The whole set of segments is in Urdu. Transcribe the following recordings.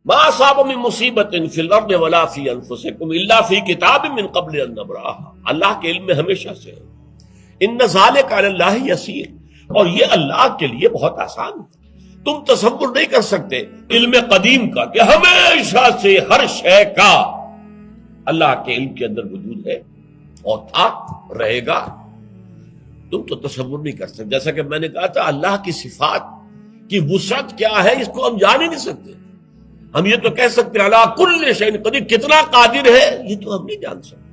ما اصاب من مصیبت فی الارض ولا فی انفسکم الا فی کتاب من قبل ان نبرأها، اللہ کے علم میں ہمیشہ سے ہے۔ ان ذلک علی اللہ یسیر، اور یہ اللہ کے لیے بہت آسان ہے۔ تم تصور نہیں کر سکتے علم قدیم کا کہ ہمیشہ سے ہر شے کا اللہ کے علم کے اندر وجود ہے اور تھا، رہے گا۔ تم تو تصور نہیں کر سکتے۔ جیسا کہ میں نے کہا تھا، اللہ کی صفات کی وسعت کیا ہے اس کو ہم جان ہی نہیں سکتے۔ ہم یہ تو کہہ سکتے ہیں اللہ کل شیء قدیر، کتنا قادر ہے یہ تو ہم نہیں جان سکتے۔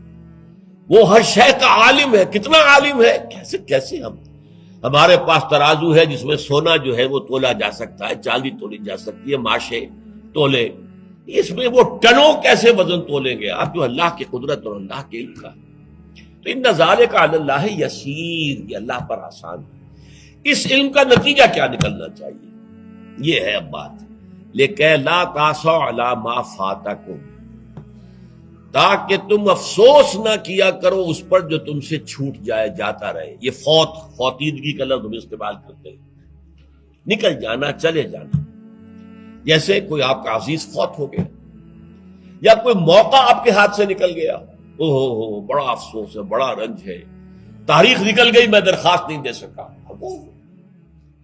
وہ ہر شے کا عالم ہے، کتنا عالم ہے، کیسے ہمارے پاس ترازو ہے جس میں سونا جو ہے وہ تولا جا سکتا ہے، چاندی تولی جا سکتی ہے، ماشے تولے، اس میں وہ ٹنوں کیسے وزن تولیں گے آپ؟ جو اللہ کی قدرت اور اللہ کے علم کا۔ تو ان ذالک علی اللہ یسیر، یہ اللہ پر آسان ہے۔ اس علم کا نتیجہ کیا نکلنا چاہیے؟ یہ ہے اب بات، لِكَيْ لَا تَأْسَوْا عَلَىٰ مَا فَاتَكُمْ، تاکہ تم افسوس نہ کیا کرو اس پر جو تم سے چھوٹ جائے، جاتا رہے۔ یہ فوتیدگی کا لفظ ہم استعمال کرتے ہیں، نکل جانا، چلے جانا۔ جیسے کوئی آپ کا عزیز فوت ہو گیا، یا کوئی موقع آپ کے ہاتھ سے نکل گیا، اوہ بڑا افسوس ہے، بڑا رنج ہے، تاریخ نکل گئی، میں درخواست نہیں دے سکا،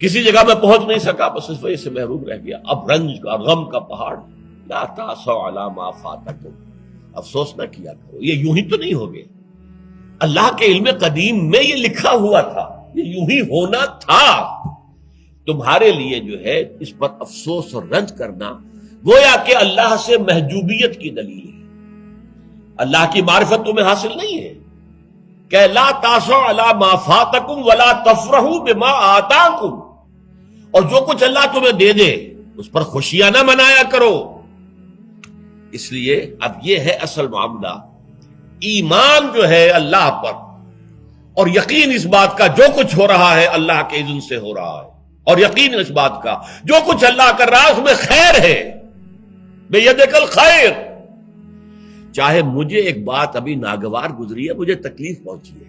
کسی جگہ میں پہنچ نہیں سکا، بس اس وجہ سے محروم رہ گیا۔ اب رنج کا، غم کا پہاڑ، لا تأسوا علی ما فاتکم، افسوس نہ کیا کرو، یہ یوں ہی تو نہیں ہو گئے۔ اللہ کے علم قدیم میں یہ لکھا ہوا تھا، یہ یوں ہی ہونا تھا۔ تمہارے لیے جو ہے اس پر افسوس اور رنج کرنا گویا کہ اللہ سے محجوبیت کی دلیل ہے۔ اللہ کی معرفت تمہیں حاصل نہیں ہے کہ لا تأسوا علی ما فاتکم ولا تفرحوا بما آتاکم، اور جو کچھ اللہ تمہیں دے دے اس پر خوشیاں نہ منایا کرو۔ اس لیے اب یہ ہے اصل معاملہ، ایمان جو ہے اللہ پر، اور یقین اس بات کا جو کچھ ہو رہا ہے اللہ کے اذن سے ہو رہا ہے، اور یقین اس بات کا جو کچھ اللہ کر رہا ہے اس میں خیر ہے، بیدک الخیر۔ چاہے مجھے ایک بات ابھی ناگوار گزری ہے، مجھے تکلیف پہنچی ہے،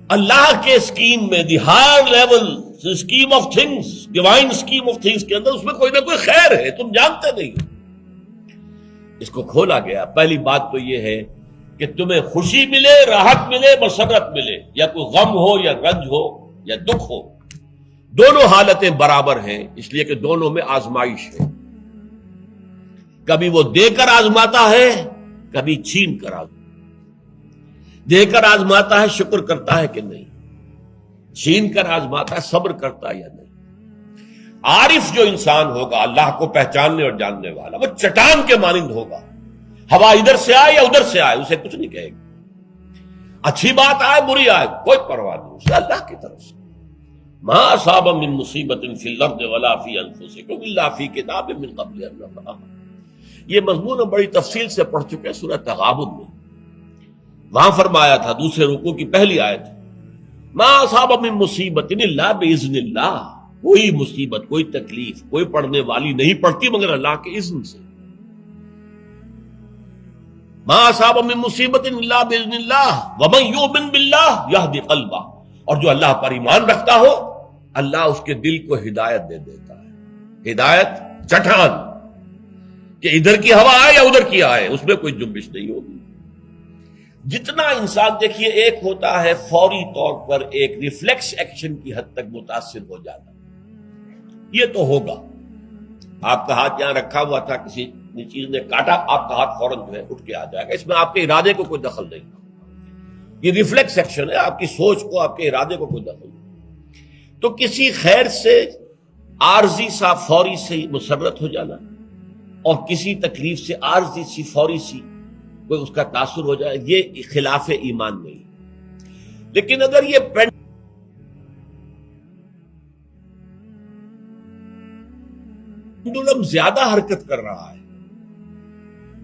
اللہ کے اسکیم میں، the higher level scheme of things, divine scheme of things کے اندر اس میں کوئی نہ کوئی خیر ہے، تم جانتے نہیں۔ اس کو کھولا گیا۔ پہلی بات تو یہ ہے کہ تمہیں خوشی ملے، راحت ملے، مسرت ملے، یا کوئی غم ہو یا رنج ہو یا دکھ ہو، دونوں حالتیں برابر ہیں، اس لیے کہ دونوں میں آزمائش ہے۔ کبھی وہ دے کر آزماتا ہے، کبھی چھین کر آزماتا ہے۔ دے کر آزماتا ہے، شکر کرتا ہے کہ نہیں، چھین کر آزماتا ہے، صبر کرتا ہے یا نہیں۔ عارف جو انسان ہوگا، اللہ کو پہچاننے اور جاننے والا، وہ چٹان کے مانند ہوگا، ہوا ادھر سے آئے یا ادھر سے آئے اسے کچھ نہیں کہے گا، اچھی بات آئے بری آئے کوئی پرواہ نہیں، اسے اللہ کی طرف سے۔ ما اصاب من مصیبت فی الارض ولا فی انفسکم الا فی کتاب من قبل ان نبرأها۔ یہ مضمون ہم بڑی تفصیل سے پڑھ چکے ہیں سورہ تغابن میں، وہاں فرمایا تھا دوسرے رکوع کی پہلی آیت، ما اصاب من مصیبت الا باذن اللہ، کوئی مصیبت، کوئی تکلیف، کوئی پڑھنے والی نہیں پڑتی مگر اللہ کے اذن سے۔ ما اصاب من مصیبت الا باذن اللہ ومن یؤمن باللہ یہدی قلبہ، اور جو اللہ پر ایمان رکھتا ہو اللہ اس کے دل کو ہدایت دے دیتا ہے۔ ہدایت چٹان، کہ ادھر کی ہوا آئے یا ادھر کی آئے اس میں کوئی جنبش نہیں ہوگی۔ جتنا انسان دیکھیے، ایک ہوتا ہے فوری طور پر ایک ریفلیکس ایکشن کی حد تک متاثر ہو جانا، یہ تو ہوگا۔ آپ کا ہاتھ یہاں رکھا ہوا تھا، کسی چیز نے کاٹا، آپ کا ہاتھ فوراً جو ہے اٹھ کے آ جائے گا، اس میں آپ کے ارادے کو کوئی دخل نہیں، یہ ریفلیکس ایکشن ہے، آپ کی سوچ کو، آپ کے ارادے کو کوئی دخل نہیں۔ تو کسی خیر سے عارضی سا فوری سے مسرت ہو جانا، اور کسی تکلیف سے عارضی سی فوری سی کوئی اس کا تاثر ہو جائے، یہ خلاف ایمان نہیں۔ لیکن اگر یہ پینڈولم زیادہ حرکت کر رہا ہے،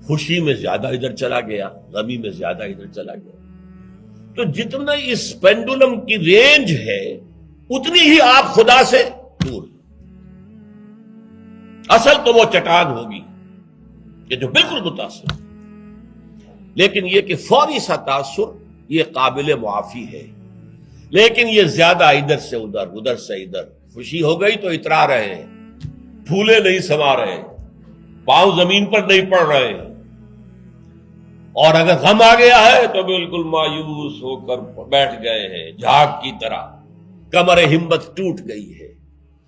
خوشی میں زیادہ ادھر چلا گیا، غمی میں زیادہ ادھر چلا گیا، تو جتنا اس پینڈولم کی رینج ہے اتنی ہی آپ خدا سے دور ہیں۔ اصل تو وہ چٹان ہوگی کہ جو بالکل متاثر، لیکن یہ کہ فوری سا تاثر یہ قابل معافی ہے، لیکن یہ زیادہ ادھر سے ادھر، ادھر سے ادھر، خوشی ہو گئی تو اترا رہے ہیں، پھولے نہیں سما رہے، پاؤں زمین پر نہیں پڑ رہے ہیں، اور اگر غم آ گیا ہے تو بالکل مایوس ہو کر بیٹھ گئے ہیں جھاگ کی طرح، کمر ہمت ٹوٹ گئی ہے،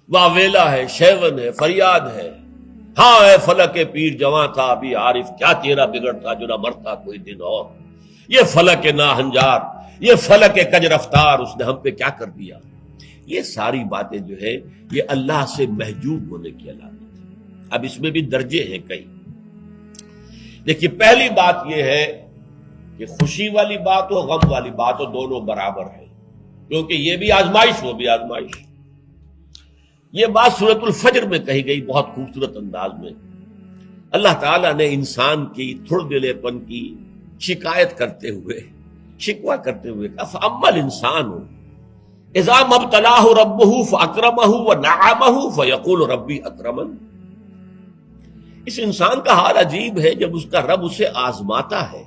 واویلا ہے، شیون ہے، فریاد ہے، ہاں اے فلک پیر جواں تھا ابھی عارف، کیا تیرا بگڑتا جو نہ مرتا کوئی دن اور، یہ فلک ناہنجار، یہ فلک کج رفتار، اس نے ہم پہ کیا کر دیا۔ یہ ساری باتیں جو ہے یہ اللہ سے محجوب ہونے کی علامت ہے۔ اب اس میں بھی درجے ہیں کئی۔ دیکھیے پہلی بات یہ ہے کہ خوشی والی بات ہو غم والی بات ہو دونوں برابر ہے، کیونکہ یہ بھی آزمائش وہ بھی آزمائش۔ یہ بات سورۃ الفجر میں کہی گئی بہت خوبصورت انداز میں۔ اللہ تعالیٰ نے انسان کی تھوڑ دلے پن کی شکایت کرتے ہوئے، شکوہ کرتے ہوئے کہا فَأَمَّا الْإِنسَانُ اِذَا مَا ابْتَلَاهُ رَبُّهُ فَأَكْرَمَهُ وَنَعَّمَهُ فَيَقُولُ رَبِّي أَكْرَمَنِ۔ اس انسان کا حال عجیب ہے جب اس کا رب اسے آزماتا ہے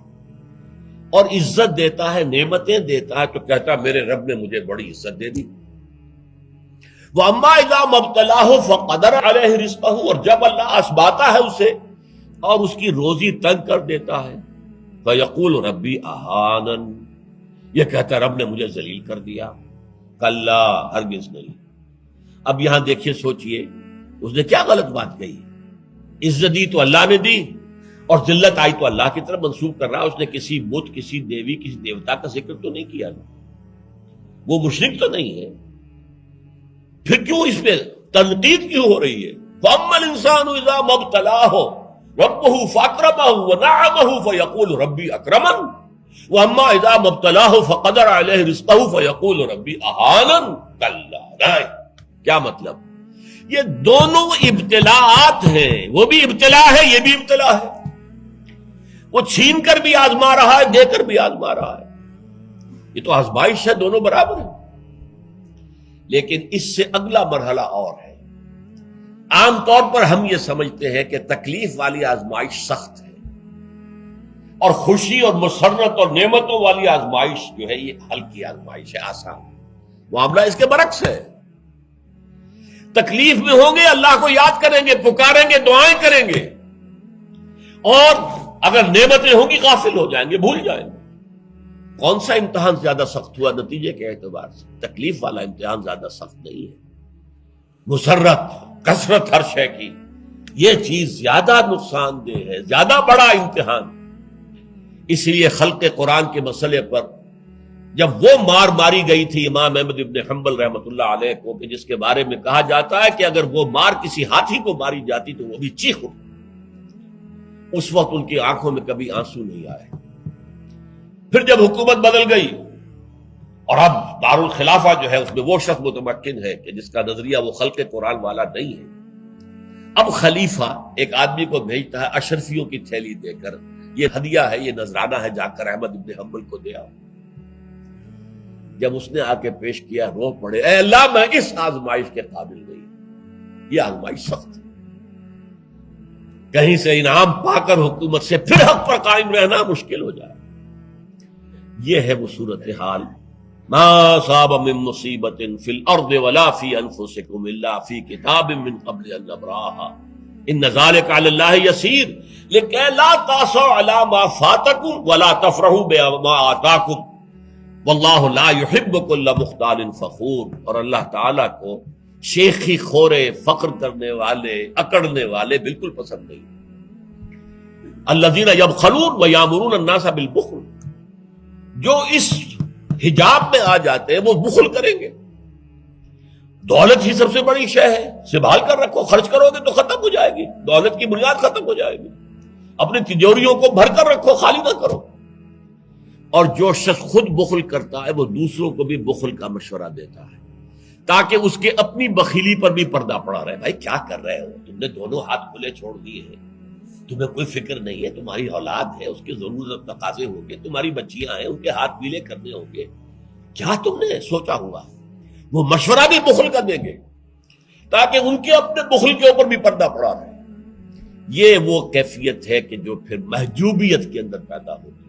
اور عزت دیتا ہے، نعمتیں دیتا ہے، تو کہتا میرے رب نے مجھے بڑی عزت دے دی۔ وَأَمَّا إِذَا مَا ابْتَلَاهُ فَقَدَرَ عَلَيْهِ رِزْقَهُ، اور جب اللہ آزماتا ہے اسے اور اس کی روزی تنگ کر دیتا ہے، فَيَقُولُ رَبِّي أَهَانَنِ، یہ کہتا رب نے مجھے ذلیل کر دیا۔ کلا، ہرگز نہیں۔ اب یہاں دیکھیے سوچئے اس نے کیا غلط بات کہی۔ عزت دی تو اللہ نے دی اور ذلت آئی تو اللہ کی طرف منسوب کر رہا، اس نے کسی بت، کسی دیوی، کسی دیوتا کا ذکر تو نہیں کیا، وہ مشرک تو نہیں ہے، پھر کیوں اس پہ تنقید کیوں ہو رہی ہے؟ فَأَمَّا الْإِنسَانُ إِذَا مَا ابْتَلَاهُ رَبُّهُ فَأَكْرَمَهُ وَنَعَّمَهُ فَيَقُولُ رَبِّي أَكْرَمَنِ وَأَمَّا إِذَا مَا ابْتَلَاهُ فَقَدَرَ عَلَيْهِ رِزْقَهُ فَيَقُولُ رَبِّي أَهَانَنِ۔ کلا، کیا مطلب؟ یہ دونوں ابتلاءات ہیں، وہ بھی ابتلا ہے یہ بھی ابتلا ہے، وہ چھین کر بھی آزما رہا ہے، دے کر بھی آزما رہا ہے، یہ تو آزمائش ہے، دونوں برابر ہیں۔ لیکن اس سے اگلا مرحلہ اور ہے۔ عام طور پر ہم یہ سمجھتے ہیں کہ تکلیف والی آزمائش سخت ہے اور خوشی اور مسرت اور نعمتوں والی آزمائش جو ہے یہ ہلکی آزمائش ہے، آسان۔ معاملہ اس کے برعکس ہے۔ تکلیف میں ہوں گے اللہ کو یاد کریں گے، پکاریں گے، دعائیں کریں گے، اور اگر نعمتیں ہوں گی غافل ہو جائیں گے، بھول جائیں گے۔ کون سا امتحان زیادہ سخت ہوا نتیجے کے اعتبار سے؟ تکلیف والا امتحان زیادہ سخت نہیں ہے۔ مسرت، کثرت ہر شے کی، یہ چیز زیادہ نقصان دہ ہے، زیادہ بڑا امتحان۔ اس لیے خلق قرآن کے مسئلے پر جب وہ مار ماری گئی تھی امام احمد ابن حنبل رحمۃ اللہ علیہ کو، کہ جس کے بارے میں کہا جاتا ہے کہ اگر وہ مار کسی ہاتھی کو ماری جاتی تو وہ بھی چیخ اٹھتی، اس وقت ان کی آنکھوں میں کبھی آنسو نہیں آئے۔ پھر جب حکومت بدل گئی اور اب دارالخلافہ جو ہے اس میں وہ شخص متمکن ہے کہ جس کا نظریہ وہ خلق قرآن والا نہیں ہے، اب خلیفہ ایک آدمی کو بھیجتا ہے اشرفیوں کی تھیلی دے کر، یہ ہدیہ ہے، یہ نذرانہ ہے، جا کر احمد ابن حنبل کو دے آؤ۔ جب اس نے آ کے پیش کیا رو پڑے، اے اللہ میں اس آزمائش کے قابل نہیں، یہ آزمائش سخت ہے، کہیں سے انعام پا کر حکومت سے پھر حق پر قائم رہنا مشکل ہو جائے۔ یہ ہے وہ صورتحال۔ ما صاب من مصیبت فی الارض ولا فی انفسکم الا فی کتاب من قبل ان نبرأها ان ذلک علی اللہ یسیر لکہ لا تأسوا علی ما فاتکم ولا تفرحوا بما آتاکم واللہ لا یحب کل مختال فخور۔ اور اللہ تعالیٰ کو شیخی خورے، فخر کرنے والے، اکڑنے والے بالکل پسند نہیں۔ الذین یبخلون ویامرون الناس بالبخل، جو اس حجاب میں آ جاتے ہیں وہ بخل کریں گے۔ دولت ہی سب سے بڑی شے ہے، سنبھال کر رکھو، خرچ کرو گے تو ختم ہو جائے گی، دولت کی بنیاد ختم ہو جائے گی۔ اپنی تجوریوں کو بھر کر رکھو، خالی نہ کرو۔ اور جو شخص خود بخل کرتا ہے وہ دوسروں کو بھی بخل کا مشورہ دیتا ہے تاکہ اس کے اپنی بخیلی پر بھی پردہ پڑا رہے۔ بھائی کیا کر رہے ہو تم نے؟ دونوں ہاتھ کھلے چھوڑ دیے ہیں، تمہیں کوئی فکر نہیں ہے، تمہاری اولاد ہے، اس کے ضرورت تقاضے ہوں گے، تمہاری بچیاں ہیں، ان کے ہاتھ پیلے کرنے ہوں گے، کیا تم نے سوچا ہوا؟ وہ مشورہ بھی بخل کا دیں گے تاکہ ان کے اپنے بخل کے اوپر بھی پردہ پڑا رہے۔ یہ وہ کیفیت ہے کہ جو پھر محجوبیت کے اندر پیدا ہوتی ہے۔